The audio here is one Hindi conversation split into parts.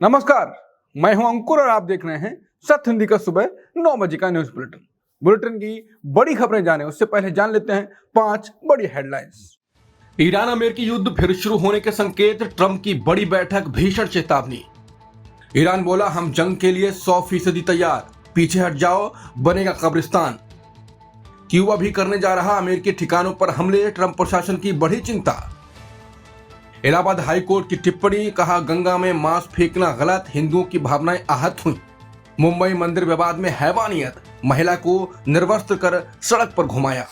नमस्कार, मैं हूं अंकुर और आप देख रहे हैं सत्य हिंदी का सुबह 9 बजे का न्यूज बुलेटिन की बड़ी खबरें जाने उससे पहले जान लेते हैं 5 बड़ी हेडलाइंस। ईरान अमेरिकी युद्ध फिर शुरू होने के संकेत, ट्रंप की बड़ी बैठक, भीषण चेतावनी। ईरान बोला हम जंग के लिए 100% तैयार, पीछे हट जाओ बनेगा कब्रिस्तान। क्यूबा भी करने जा रहा अमेरिकी ठिकानों पर हमले, ट्रंप प्रशासन की बड़ी चिंता। इलाहाबाद हाई कोर्ट की टिप्पणी, कहा गंगा में मांस फेंकना गलत, हिंदुओं की भावनाएं आहत हुई। मुंबई मंदिर विवाद में हैवानियत, महिला को निर्वस्त्र कर सड़क पर घुमाया।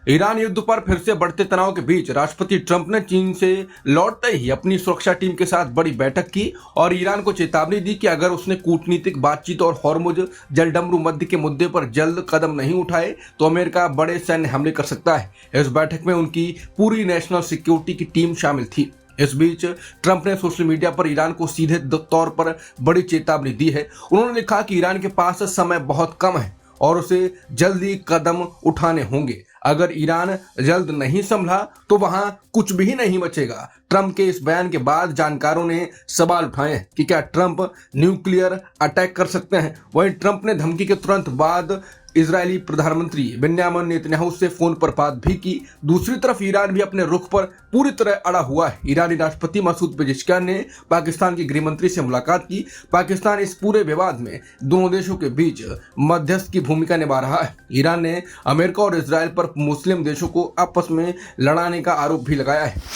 ईरान युद्ध पर फिर से बढ़ते तनाव के बीच राष्ट्रपति ट्रंप ने चीन से लौटते ही अपनी सुरक्षा टीम के साथ बड़ी बैठक की और ईरान को चेतावनी दी कि अगर उसने कूटनीतिक बातचीत और हॉर्मुज जलडमरू मध्य के मुद्दे पर जल्द कदम नहीं उठाए तो अमेरिका बड़े सैन्य हमले कर सकता है। इस बैठक में उनकी पूरी नेशनल सिक्योरिटी की टीम शामिल थी। इस बीच ट्रंप ने सोशल मीडिया पर ईरान को सीधे तौर पर बड़ी चेतावनी दी है। उन्होंने लिखा कि ईरान के पास समय बहुत कम है और उसे जल्दी कदम उठाने होंगे। अगर ईरान जल्द नहीं संभला तो वहां कुछ भी नहीं बचेगा। ट्रंप के इस बयान के बाद जानकारों ने सवाल उठाए कि क्या ट्रंप न्यूक्लियर अटैक कर सकते हैं। वहीं ट्रंप ने धमकी के तुरंत बाद इजरायली प्रधानमंत्री बेंजामिन नेतन्याहू से फोन पर बात भी की। दूसरी तरफ ईरान भी अपने रुख पर पूरी तरह अड़ा हुआ है। ईरानी राष्ट्रपति मसूद पेजेश्कियान ने पाकिस्तान की गृह मंत्री से मुलाकात की। पाकिस्तान इस पूरे विवाद में दोनों देशों के बीच मध्यस्थ की भूमिका निभा रहा है। ईरान ने अमेरिका और इजरायल पर मुस्लिम देशों को आपस में लड़ाने का आरोप भी लगाया है।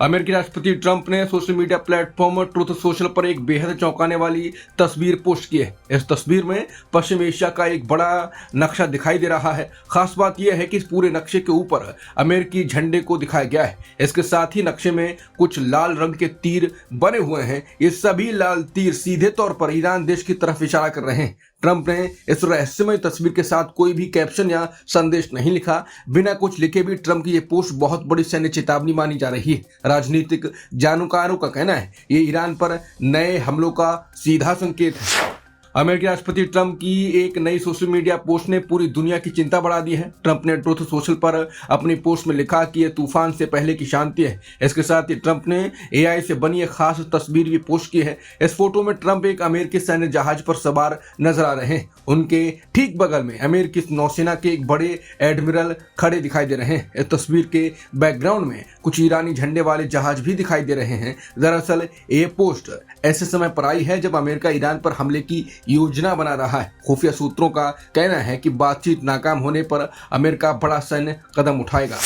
अमेरिकी राष्ट्रपति ट्रंप ने social media platform truth social पर एक बेहद चौंकाने वाली तस्वीर पोस्ट की है। इस तस्वीर में पश्चिम एशिया का एक बड़ा नक्शा दिखाई दे रहा है। खास बात यह है कि इस पूरे नक्शे के ऊपर अमेरिकी झंडे को दिखाया गया है। इसके साथ ही नक्शे में कुछ लाल रंग के तीर बने हुए हैं। ये सभी लाल तीर सीधे तौर पर ईरान देश की तरफ इशारा कर रहे हैं। ट्रंप ने इस रहस्यमय तस्वीर के साथ कोई भी कैप्शन या संदेश नहीं लिखा। बिना कुछ लिखे भी ट्रंप की ये पोस्ट बहुत बड़ी सैन्य चेतावनी मानी जा रही है। राजनीतिक जानकारों का कहना है ये ईरान पर नए हमलों का सीधा संकेत है। अमेरिकी राष्ट्रपति ट्रंप की एक नई सोशल मीडिया पोस्ट ने पूरी दुनिया की चिंता बढ़ा दी है। ट्रंप ने ट्रुथ सोशल पर अपनी पोस्ट में लिखा कि यह तूफान से पहले की शांति है। इसके साथ ही ट्रंप ने एआई से बनी एक खास तस्वीर भी पोस्ट की है। इस फोटो में ट्रंप एक अमेरिकी सैन्य जहाज पर सवार नजर आ रहे हैं। उनके ठीक बगल में अमेरिकी नौसेना के एक बड़े एडमिरल खड़े दिखाई दे रहे हैं। इस तस्वीर के बैकग्राउंड में कुछ ईरानी झंडे वाले जहाज भी दिखाई दे रहे हैं। दरअसल ये पोस्ट ऐसे समय पर आई है जब अमेरिका ईरान पर हमले की योजना बना रहा है। खुफिया सूत्रों का कहना है कि बातचीत नाकाम होने पर अमेरिका बड़ा सैन्य कदम उठाएगा।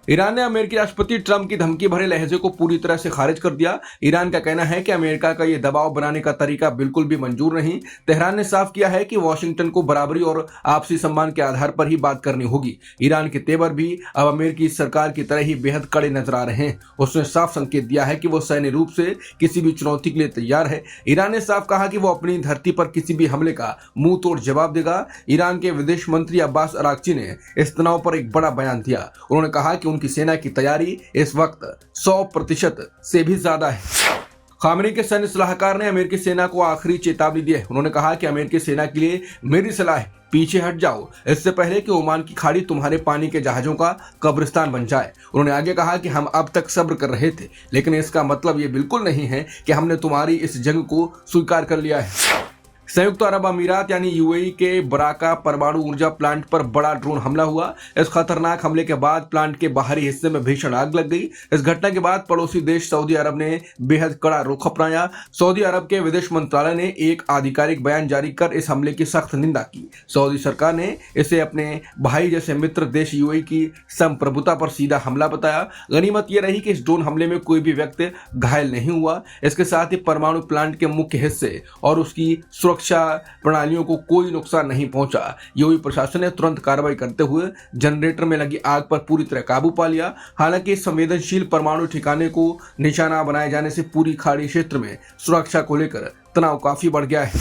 ईरान ने अमेरिकी राष्ट्रपति ट्रंप की धमकी भरे लहजे को पूरी तरह से खारिज कर दिया। ईरान का कहना है कि अमेरिका का यह दबाव बनाने का तरीका बिल्कुल भी मंजूर नहीं। तेहरान ने साफ किया है कि वॉशिंगटन को बराबरी और आपसी सम्मान के आधार पर ही बात करनी होगी। ईरान के तेवर भी अब अमेरिकी सरकार की तरह ही बेहद कड़े नजर आ रहे हैं। उसने साफ संकेत दिया है कि वो सैन्य रूप से किसी भी चुनौती के लिए तैयार है। ईरान ने साफ कहा कि वो अपनी धरती पर किसी भी हमले का मुंह तोड़ जवाब देगा। ईरान के विदेश मंत्री अब्बास अराक्ची ने इस तनाव पर एक बड़ा बयान दिया। उन्होंने कहा कि उनकी सेना की तैयारी इस वक्त 100% से भी ज्यादा है। खामनी के सैन्य सलाहकार ने अमेरिकी सेना को आखिरी चेतावनी दी है। उन्होंने कहा कि अमेरिकी सेना के लिए मेरी सलाह है, पीछे हट जाओ, इससे पहले कि ओमान की खाड़ी तुम्हारे पानी के जहाजों का कब्रिस्तान बन जाए। उन्होंने आगे कहा कि हम अब तक सब्र कर रहे थे, लेकिन इसका मतलब ये बिल्कुल नहीं है कि हमने तुम्हारी इस जंग को स्वीकार कर लिया है। संयुक्त अरब अमीरात यानी यूएई के बराका परमाणु ऊर्जा प्लांट पर बड़ा ड्रोन हमला हुआ। इस खतरनाक हमले के बाद प्लांट के बाहरी हिस्से में भीषण आग लग गई। इस घटना के बाद पड़ोसी देश सऊदी अरब ने बेहद कड़ा रुख अपनाया। सऊदी अरब के विदेश मंत्रालय ने एक आधिकारिक बयान जारी कर इस हमले की सख्त निंदा की। सऊदी सरकार ने इसे अपने भाई जैसे मित्र देश यूएई की संप्रभुता पर सीधा हमला बताया। गनीमत यह रही कि इस ड्रोन हमले में कोई भी व्यक्ति घायल नहीं हुआ। इसके साथ ही परमाणु प्लांट के मुख्य हिस्से और उसकी सुरक्षा प्रणालियों को कोई नुकसान नहीं पहुंचा। यूएई प्रशासन ने तुरंत कार्रवाई करते हुए जनरेटर में लगी आग पर पूरी तरह काबू पा लिया। हालांकि संवेदनशील परमाणु ठिकाने को निशाना बनाए जाने से पूरी खाड़ी क्षेत्र में सुरक्षा को लेकर तनाव काफी बढ़ गया है।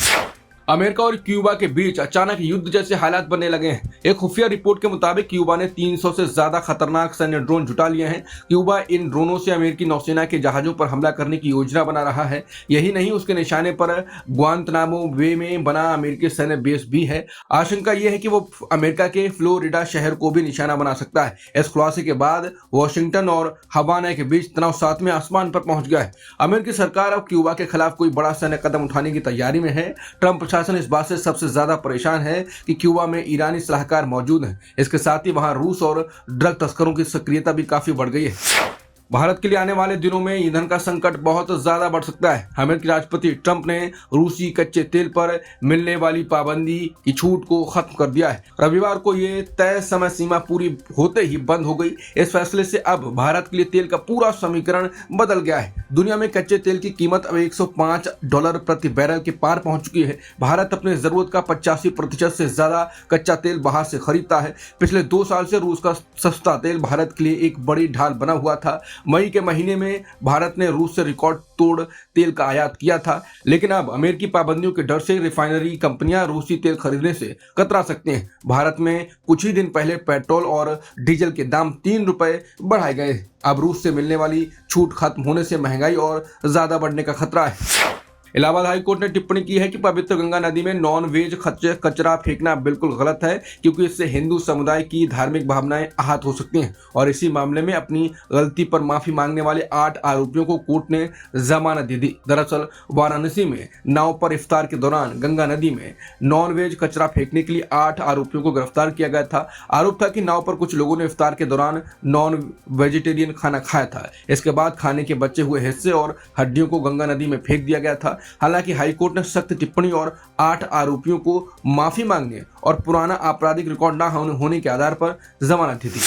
अमेरिका और क्यूबा के बीच अचानक युद्ध जैसे हालात बनने लगे हैं। एक खुफिया रिपोर्ट के मुताबिक क्यूबा ने 300 से ज्यादा खतरनाक सैन्य ड्रोन जुटा लिए हैं। क्यूबा इन ड्रोनों से अमेरिकी नौसेना के जहाजों पर हमला करने की योजना बना रहा है। यही नहीं, उसके निशाने पर ग्वांतनामो बे में बना अमेरिकी सैन्य बेस भी है। आशंका यह है कि वो अमेरिका के फ्लोरिडा शहर को भी निशाना बना सकता है। इस खुलासे के बाद वॉशिंगटन और हवाना के बीच तनाव 7वें आसमान पर पहुंच गया है। अमेरिकी सरकार अब क्यूबा के खिलाफ कोई बड़ा सैन्य कदम उठाने की तैयारी में है। ट्रंप प्रशासन इस बात से सबसे ज्यादा परेशान है कि क्यूबा में ईरानी सलाहकार मौजूद हैं। इसके साथ ही वहां रूस और ड्रग तस्करों की सक्रियता भी काफी बढ़ गई है। भारत के लिए आने वाले दिनों में ईंधन का संकट बहुत ज्यादा बढ़ सकता है। अमेरिकी राष्ट्रपति ट्रंप ने रूसी कच्चे तेल पर मिलने वाली पाबंदी की छूट को खत्म कर दिया है। रविवार को ये तय समय सीमा पूरी होते ही बंद हो गई। इस फैसले से अब भारत के लिए तेल का पूरा समीकरण बदल गया है। दुनिया में कच्चे तेल की कीमत अब $105 प्रति बैरल के पार पहुंच चुकी है। भारत अपनी जरूरत का 85% से ज्यादा कच्चा तेल बाहर से खरीदता है। पिछले 2 साल से रूस का सस्ता तेल भारत के लिए एक बड़ी ढाल बना हुआ था। मई के महीने में भारत ने रूस से रिकॉर्ड तोड़ तेल का आयात किया था, लेकिन अब अमेरिकी पाबंदियों के डर से रिफाइनरी कंपनियां रूसी तेल खरीदने से कतरा सकती हैं। भारत में कुछ ही दिन पहले पेट्रोल और डीजल के दाम ₹3 बढ़ाए गए। अब रूस से मिलने वाली छूट खत्म होने से महंगाई और ज्यादा बढ़ने का खतरा है। इलाहाबाद हाईकोर्ट ने टिप्पणी की है कि पवित्र गंगा नदी में नॉन वेज कचरा फेंकना बिल्कुल गलत है, क्योंकि इससे हिंदू समुदाय की धार्मिक भावनाएं आहत हो सकती हैं। और इसी मामले में अपनी गलती पर माफी मांगने वाले 8 आरोपियों को कोर्ट ने जमानत दे दी। दरअसल वाराणसी में नाव पर इफ्तार के दौरान गंगा नदी में नॉन वेज कचरा फेंकने के लिए 8 आरोपियों को गिरफ्तार किया गया था। आरोप था कि नाव पर कुछ लोगों ने इफ्तार के दौरान नॉन वेजिटेरियन खाना खाया था। इसके बाद खाने के बचे हुए हिस्से और हड्डियों को गंगा नदी में फेंक दिया गया था। हालांकि हाईकोर्ट ने सख्त टिप्पणी और 8 आरोपियों को माफी मांगने और पुराना आपराधिक रिकॉर्ड न होने के आधार पर जमानत दी थी।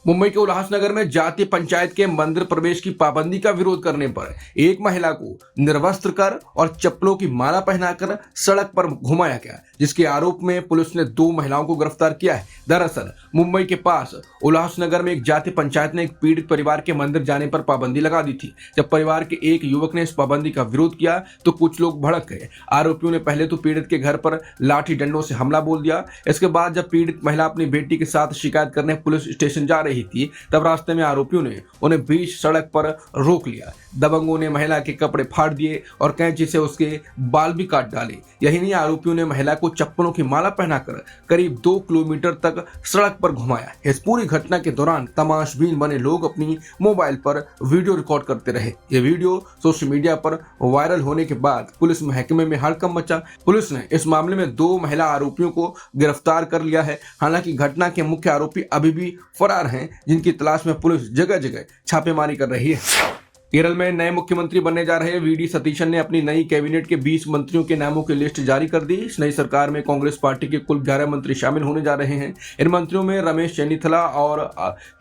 मुंबई के उल्लासनगर में जातीय पंचायत के मंदिर प्रवेश की पाबंदी का विरोध करने पर एक महिला को निर्वस्त्र कर और चप्पलों की माला पहनाकर सड़क पर घुमाया गया, जिसके आरोप में पुलिस ने 2 महिलाओं को गिरफ्तार किया है। दरअसल मुंबई के पास उल्लासनगर में एक जातीय पंचायत ने एक पीड़ित परिवार के मंदिर जाने पर पाबंदी लगा दी थी। जब परिवार के एक युवक ने इस पाबंदी का विरोध किया तो कुछ लोग भड़क गए। आरोपियों ने पहले तो पीड़ित के घर पर लाठी डंडों से हमला बोल दिया। इसके बाद जब पीड़ित महिला अपनी बेटी के साथ शिकायत करने पुलिस स्टेशन जा रही थी, तब रास्ते में आरोपियों ने उन्हें बीच सड़क पर रोक लिया। दबंगों ने महिला के कपड़े फाड़ दिए और कैंची से उसके बाल भी काट डाले। यही नहीं, आरोपियों ने महिला को चप्पलों की माला पहनाकर करीब 2 किलोमीटर तक सड़क पर घुमाया। इस पूरी घटना के दौरान तमाशबीन बने लोग अपनी मोबाइल पर वीडियो रिकॉर्ड करते रहे। ये वीडियो सोशल मीडिया पर वायरल होने के बाद पुलिस महकमे में हड़कंप मचा। पुलिस ने इस मामले में 2 महिला आरोपियों को गिरफ्तार कर लिया है। हालांकि घटना के मुख्य आरोपी अभी भी फरार हैं, जिनकी तलाश में पुलिस जगह जगह छापेमारी कर रही है। केरल में नए मुख्यमंत्री बनने जा रहे वीडी सतीशन ने अपनी नई कैबिनेट के 20 मंत्रियों के नामों की लिस्ट जारी कर दी। इस नई सरकार में कांग्रेस पार्टी के कुल 11 मंत्री शामिल होने जा रहे हैं। इन मंत्रियों में रमेश चेन्निथला और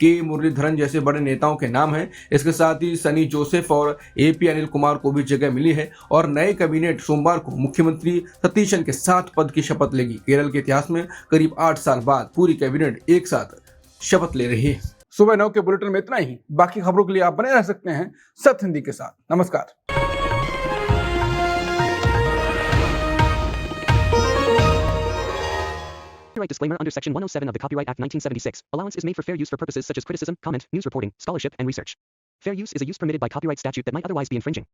के मुरलीधरन जैसे बड़े नेताओं के नाम हैं। इसके साथ ही सनी जोसेफ और एपी अनिल कुमार को भी जगह मिली है और नए कैबिनेट सोमवार को मुख्यमंत्री सतीशन के 7 पद की शपथ लेगी। केरल के इतिहास में करीब 8 साल बाद पूरी कैबिनेट एक साथ शपथ ले रही है। सुबह 9 के बुलेटिन में इतना ही। बाकी खबरों के लिए आप बने रह सकते हैं सत्य हिंदी के साथ। नमस्कार। Copyright disclaimer under Section 107 of the Copyright Act 1976. Allowance is made for fair use for purposes such as criticism, comment, news reporting, scholarship, and research. Fair use is a use permitted by copyright statute that might otherwise be infringing.